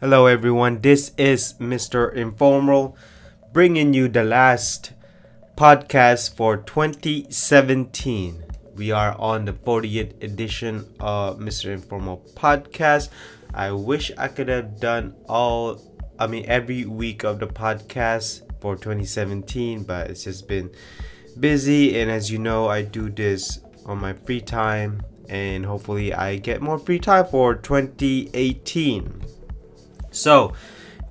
Hello, everyone. This is Mr. Informal bringing you the last podcast for 2017. We are on the 40th edition of Mr. Informal podcast. I wish I could have done every week of the podcast for 2017, but it's just been busy. And as you know, I do this on my free time, and hopefully, I get more free time for 2018. So,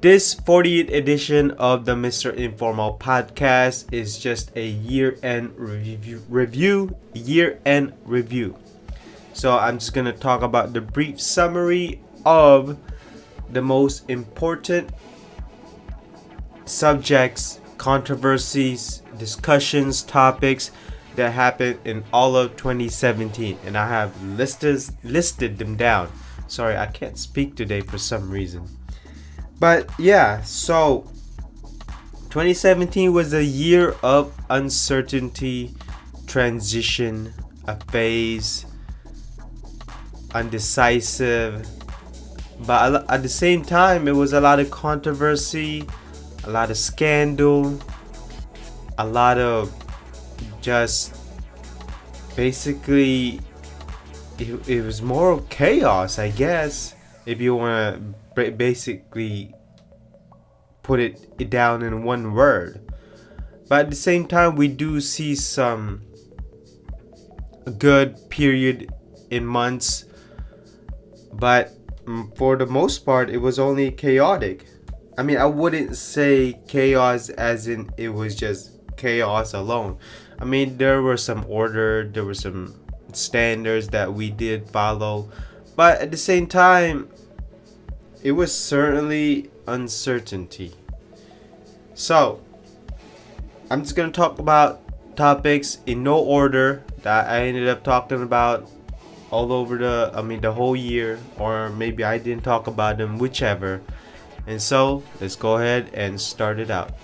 this 40th edition of the Mr. Informal podcast is just a year-end review. So, I'm just going to talk about the brief summary of the most important subjects, controversies, discussions, topics that happened in all of 2017, and I have listed them down. Sorry, I can't speak today for some reason. But yeah, so 2017 was a year of uncertainty, transition, a phase, undecisive. But at the same time, it was a lot of controversy, a lot of scandal, a lot of just basically, it was more chaos, I guess, if you want to basically put it down in one word. But at the same time, we do see some good period in months, but for the most part, it was only chaotic. I mean, I wouldn't say chaos as in it was just chaos alone. I mean, there were some order, there were some standards that we did follow, but at the same time, it was certainly uncertainty. So, I'm just going to talk about topics in no order that I ended up talking about all over the whole year, or maybe I didn't talk about them, whichever. And so, let's go ahead and start it out.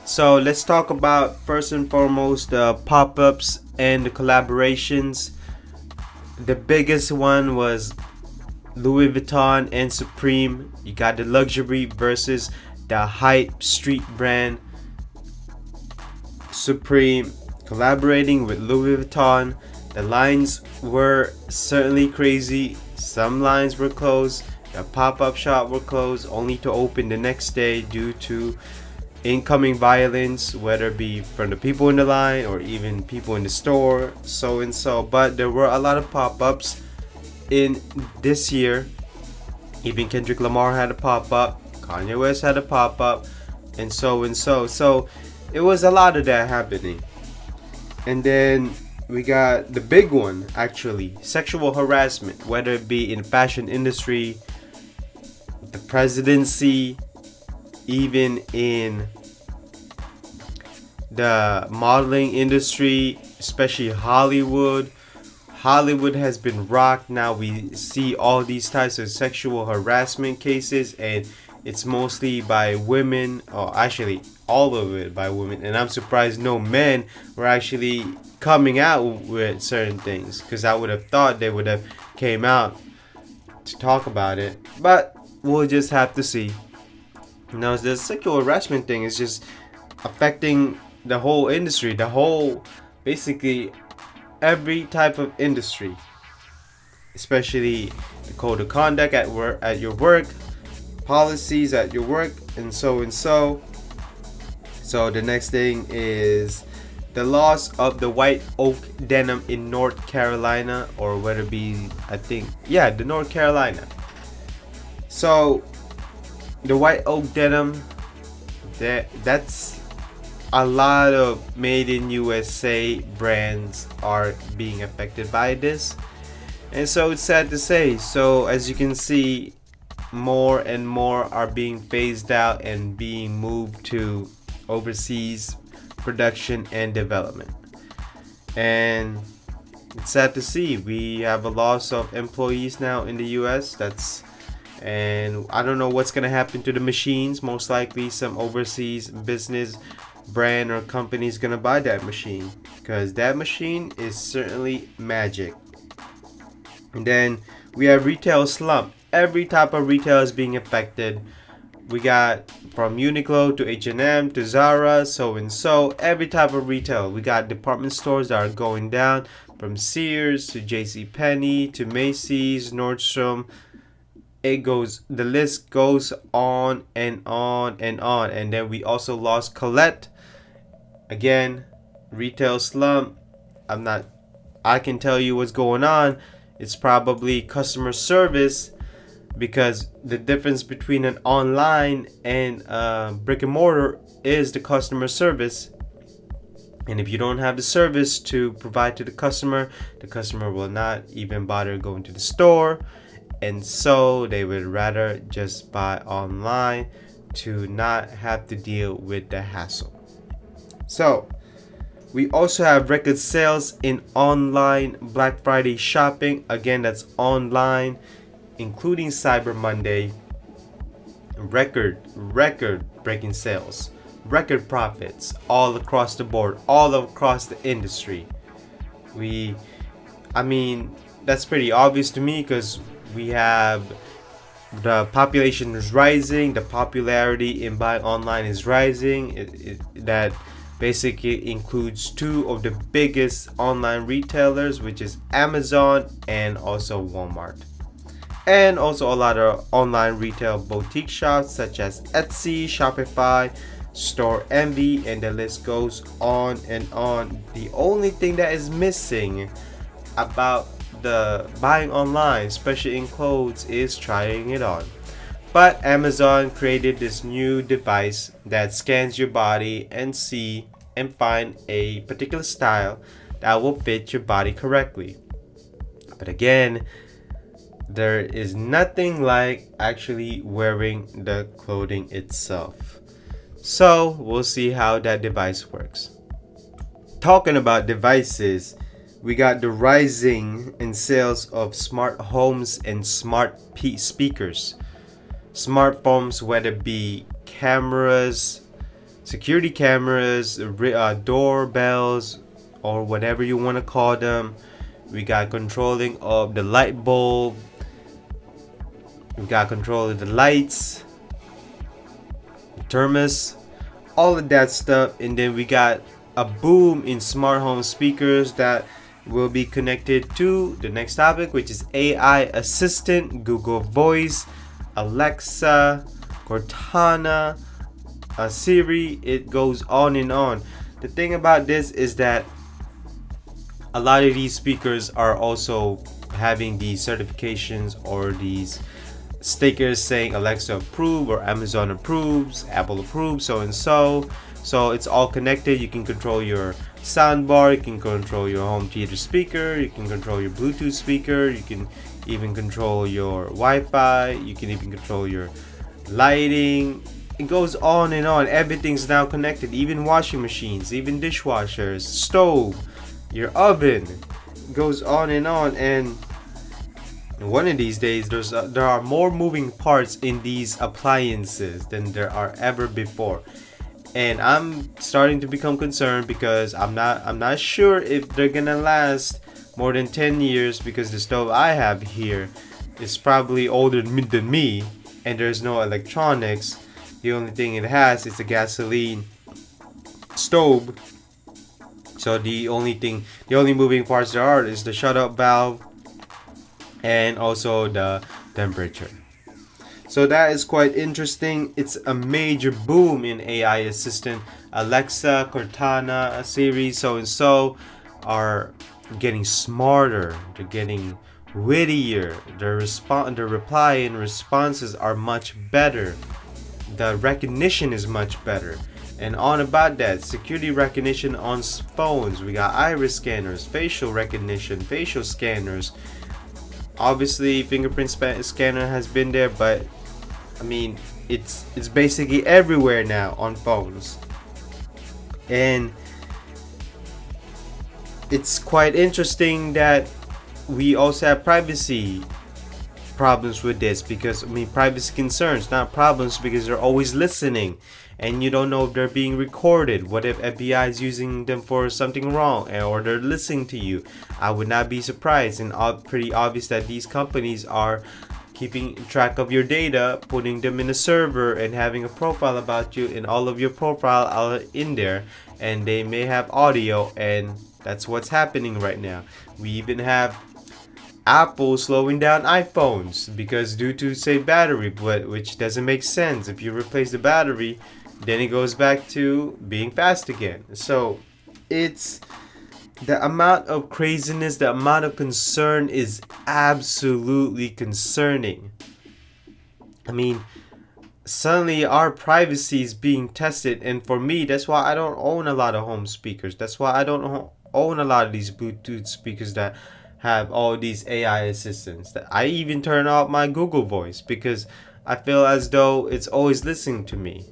So, let's talk about first and foremost the pop-ups and the collaborations. The biggest one was Louis Vuitton and Supreme. You got the luxury versus the hype street brand. Supreme collaborating with Louis Vuitton. The lines were certainly crazy. Some lines were closed. The pop-up shop were closed, only to open the next day due to incoming violence, whether it be from the people in the line or even people in the store, so and so. But there were a lot of pop-ups in this year. Even Kendrick Lamar had a pop-up, Kanye West had a pop-up, and so and so. So it was a lot of that happening. And then we got the big one, actually, sexual harassment, whether it be in the fashion industry, the presidency, even in the modeling industry, especially Hollywood. Hollywood has been rocked. Now we see all these types of sexual harassment cases, and it's mostly by women, or actually all of it by women. And I'm surprised no men were actually coming out with certain things, because I would have thought they would have came out to talk about it. But we'll just have to see. Now, the sexual harassment thing is just affecting the whole industry, basically every type of industry, especially the code of conduct at your work, policies at your work, and so and so. So the next thing is the loss of the white oak denim in North Carolina, or whether it be, the North Carolina. So the white oak denim, that's a lot of made in USA brands are being affected by this, and so it's sad to say. So as you can see, more and more are being phased out and being moved to overseas production and development, and it's sad to see. We have a loss of employees now in the US. And I don't know what's gonna happen to the machines. Most likely some overseas business brand or company is gonna buy that machine, because that machine is certainly magic. And then we have retail slump. every type of retail is being affected. We got from Uniqlo to H&M to Zara, so and so, every type of retail. We got department stores that are going down, from Sears to JCPenney to Macy's, Nordstrom. The list goes on and on and on. And then we also lost Colette. Again, retail slump. I can tell you what's going on. It's probably customer service, because the difference between an online and brick and mortar is the customer service. And if you don't have the service to provide to the customer will not even bother going to the store. And so they would rather just buy online to not have to deal with the hassle. So we also have record sales in online Black Friday shopping. Again, that's online, including Cyber Monday. Record breaking sales, record profits all across the board, all across the industry. That's pretty obvious to me, because we have the population is rising, the popularity in buying online is rising. That basically includes two of the biggest online retailers, which is Amazon and also Walmart. And also a lot of online retail boutique shops such as Etsy, Shopify, Store Envy, and the list goes on and on. The only thing that is missing about the buying online, especially in clothes, is trying it on. But Amazon created this new device that scans your body and find a particular style that will fit your body correctly. But again, there is nothing like actually wearing the clothing itself. So we'll see how that device works. Talking about devices, we got the rising in sales of smart homes and smart speakers. Smartphones, whether it be cameras, security cameras, doorbells, or whatever you want to call them. We got controlling of the light bulb. We got control of the lights, thermos, all of that stuff. And then we got a boom in smart home speakers that will be connected to the next topic, which is AI assistant, Google Voice, Alexa, Cortana, Siri. It goes on and on. The thing about this is that a lot of these speakers are also having these certifications or these stickers saying Alexa approved or Amazon approves, Apple approves, so and so. So it's all connected. You can control your soundbar, you can control your home theater speaker, you can control your Bluetooth speaker, you can even control your Wi-Fi, you can even control your lighting. It goes on and on. Everything's now connected, even washing machines, even dishwashers, stove, your oven. It goes on and on. And one of these days there are more moving parts in these appliances than there are ever before. And I'm starting to become concerned, because I'm not sure if they're gonna last more than 10 years, because the stove I have here is probably older than me, and there's no electronics. The only thing it has is a gasoline stove. So the only moving parts there are is the shut-up valve and also the temperature. So that is quite interesting. It's a major boom in AI assistant. Alexa, Cortana, Siri, so and so are getting smarter. They're getting wittier. The reply and responses are much better. The recognition is much better. And on about that, security recognition on phones. We got iris scanners, facial recognition, facial scanners. Obviously, fingerprint scanner has been there, but I mean, it's basically everywhere now on phones. And it's quite interesting that we also have privacy problems with this, because privacy concerns, not problems, because they're always listening and you don't know if they're being recorded. What if FBI is using them for something wrong, or they're listening to you? I would not be surprised, and pretty obvious that these companies are keeping track of your data, putting them in a server, and having a profile about you, and all of your profile are in there, and they may have audio, and that's what's happening right now. We even have Apple slowing down iPhones because due to say battery, but which doesn't make sense. If you replace the battery, then it goes back to being fast again. So it's the amount of craziness, the amount of concern is absolutely concerning. I mean, suddenly our privacy is being tested, and for me, that's why I don't own a lot of home speakers. That's why I don't own a lot of these Bluetooth speakers that have all these AI assistants. That I even turn off my Google Voice because I feel as though it's always listening to me.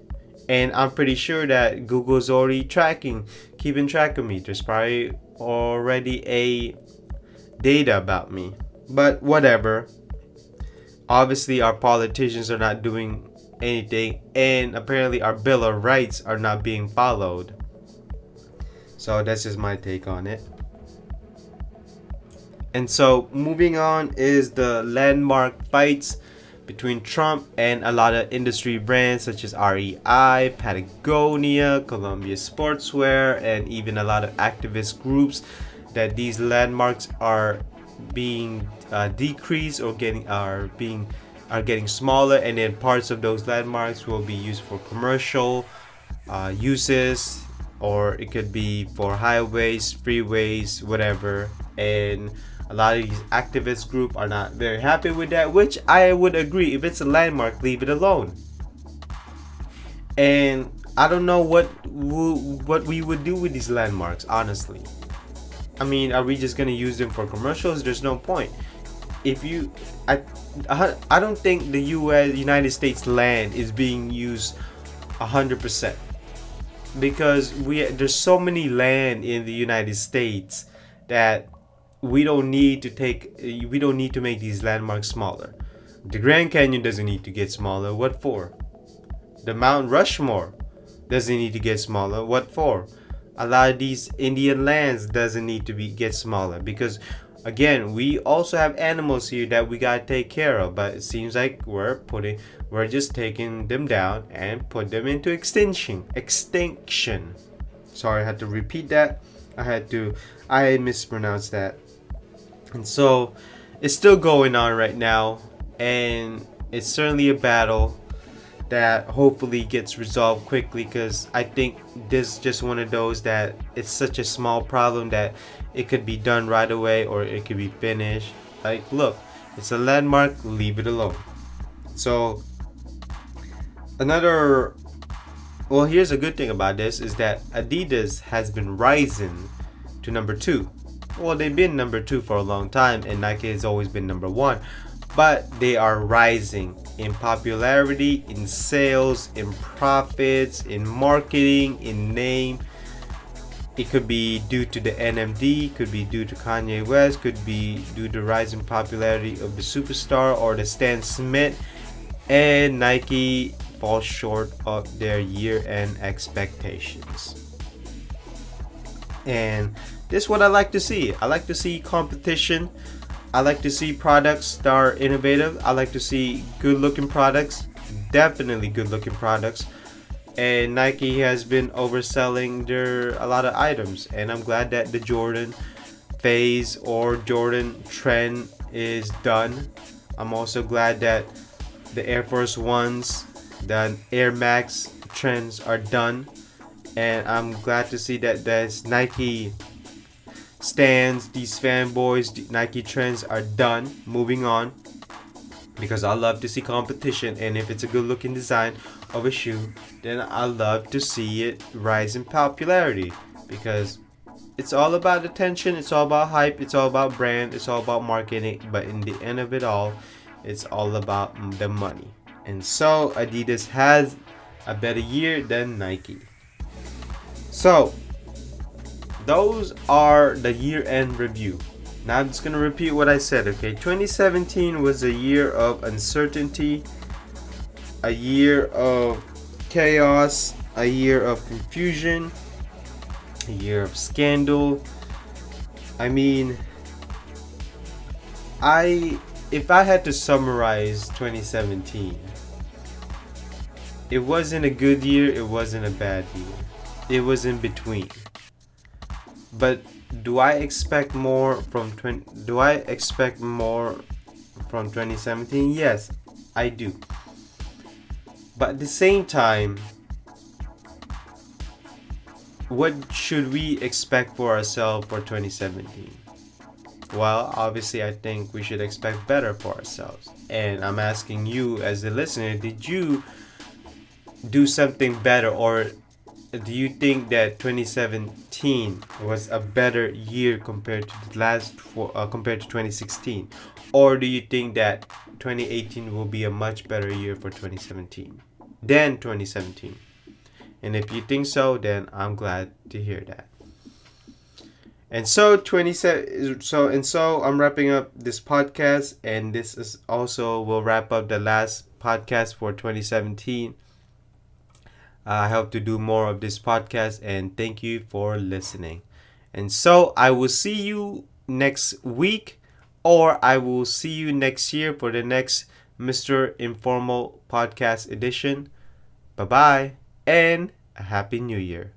And I'm pretty sure that Google's already keeping track of me. There's probably already a data about me. But whatever. Obviously, our politicians are not doing anything, and apparently our Bill of Rights are not being followed. So that's just my take on it. And so moving on is the landmark fights between Trump and a lot of industry brands such as REI, Patagonia, Columbia Sportswear, and even a lot of activist groups that these landmarks are being decreased or getting smaller, and then parts of those landmarks will be used for commercial uses, or it could be for highways, freeways, whatever. And a lot of these activist groups are not very happy with that, which I would agree. If it's a landmark, leave it alone. And I don't know what we would do with these landmarks, honestly. I mean, are we just gonna use them for commercials? There's no point. I don't think the United States land is being used 100%, because there's so many land in the United States that we don't need to make these landmarks smaller. The Grand Canyon doesn't need to get smaller. What for? The Mount Rushmore doesn't need to get smaller. What for? A lot of these Indian lands doesn't need to get smaller, because again, we also have animals here that we gotta take care of, but it seems like we're just taking them down and put them into extinction. Sorry, I had to repeat that. I mispronounced that. And so it's still going on right now, and it's certainly a battle that hopefully gets resolved quickly, because I think this is just one of those that it's such a small problem that it could be done right away, or it could be finished. Like, look, it's a landmark, leave it alone. So here's a good thing about this is that Adidas has been rising to number 2. Well, they've been number 2 for a long time, and Nike has always been number 1. But they are rising in popularity, in sales, in profits, in marketing, in name. It could be due to the NMD, could be due to Kanye West, could be due to the rising popularity of the superstar or the Stan Smith. And Nike falls short of their year-end expectations. And this is what I like to see. I like to see competition. I like to see products that are innovative. I like to see good-looking products, definitely good-looking products. And Nike has been overselling a lot of items, and I'm glad that the Jordan phase or Jordan trend is done. I'm also glad that the Air Force Ones, the Air Max trends are done, and I'm glad to see that there's Nike stands, these fanboys, Nike trends are done, moving on, because I love to see competition, and if it's a good looking design of a shoe, then I love to see it rise in popularity, because it's all about attention, it's all about hype, it's all about brand, it's all about marketing, but in the end of it all, it's all about the money. And so Adidas has a better year than Nike. So those are the year-end review. Now I'm just going to repeat what I said, okay? 2017 was a year of uncertainty, a year of chaos, a year of confusion, a year of scandal. I mean, it if I had to summarize 2017, it wasn't a good year, it wasn't a bad year. It was in between. But do I expect more from 2017? Yes, I do. But at the same time, what should we expect for ourselves for 2017? Well, obviously, I think we should expect better for ourselves. And I'm asking you, as the listener, did you do something better, or do you think that 2017 was a better year compared to compared to 2016, or do you think that 2018 will be a much better year for 2017 than 2017? And if you think so, then I'm glad to hear that. And so I'm wrapping up this podcast, and this is also will wrap up the last podcast for 2017. I hope to do more of this podcast, and thank you for listening. And so I will see you next week, or I will see you next year for the next Mr. Informal podcast edition. Bye bye, and a Happy New Year.